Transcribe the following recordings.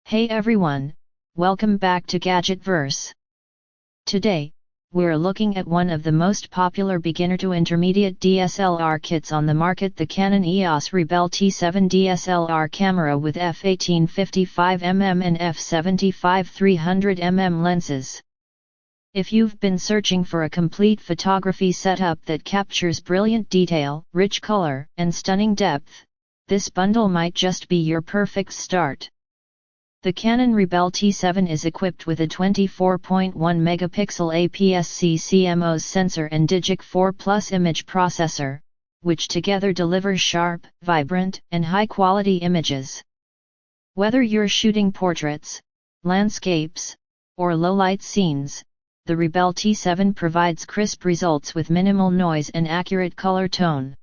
Hey everyone, welcome back to Gadgetverse. Today, we're looking at one of the most popular beginner to intermediate DSLR kits on the market, the Canon EOS Rebel T7 DSLR camera with f/1855mm and f/75-300mm lenses. If you've been searching for a complete photography setup that captures brilliant detail, rich color, and stunning depth, this bundle might just be your perfect start. The Canon Rebel T7 is equipped with a 24.1 megapixel APS-C CMOS sensor and DIGIC 4 Plus image processor, which together delivers sharp, vibrant, and high-quality images. Whether you're shooting portraits, landscapes, or low-light scenes, the Rebel T7 provides crisp results with minimal noise and accurate color tone.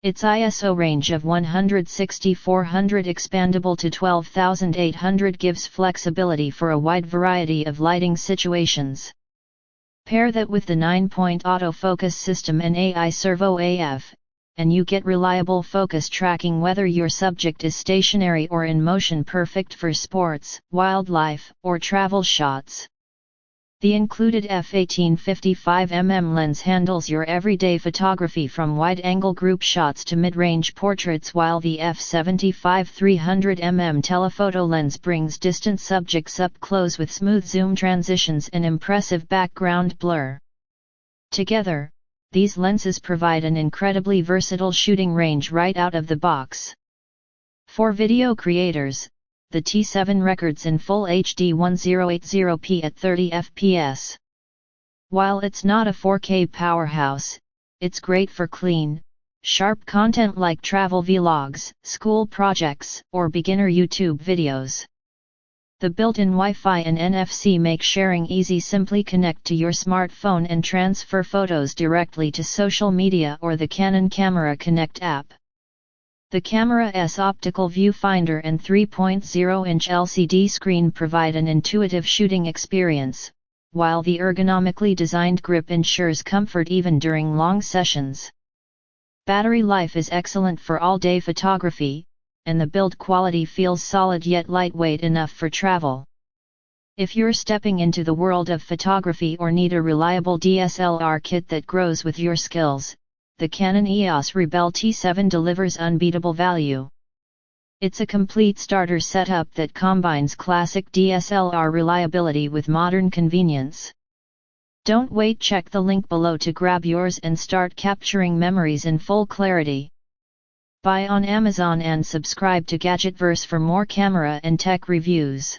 Its ISO range of 160-400 expandable to 12,800 gives flexibility for a wide variety of lighting situations. Pair that with the 9-point autofocus system and AI servo AF, and you get reliable focus tracking whether your subject is stationary or in motion, perfect for sports, wildlife, or travel shots. The included f/1855mm lens handles your everyday photography from wide-angle group shots to mid-range portraits, while the f/75-300mm telephoto lens brings distant subjects up close with smooth zoom transitions and impressive background blur. Together, these lenses provide an incredibly versatile shooting range right out of the box. For video creators, the T7 records in Full HD 1080p at 30 fps. While it's not a 4K powerhouse, it's great for clean, sharp content like travel vlogs, school projects, or beginner YouTube videos. The built-in Wi-Fi and NFC make sharing easy. Simply connect to your smartphone and transfer photos directly to social media or the Canon Camera Connect app. The camera's optical viewfinder and 3.0-inch LCD screen provide an intuitive shooting experience, while the ergonomically designed grip ensures comfort even during long sessions. Battery life is excellent for all-day photography, and the build quality feels solid yet lightweight enough for travel. If you're stepping into the world of photography or need a reliable DSLR kit that grows with your skills, the Canon EOS Rebel T7 delivers unbeatable value. It's a complete starter setup that combines classic DSLR reliability with modern convenience. Don't wait, check the link below to grab yours and start capturing memories in full clarity. Buy on Amazon and subscribe to Gadgetverse for more camera and tech reviews.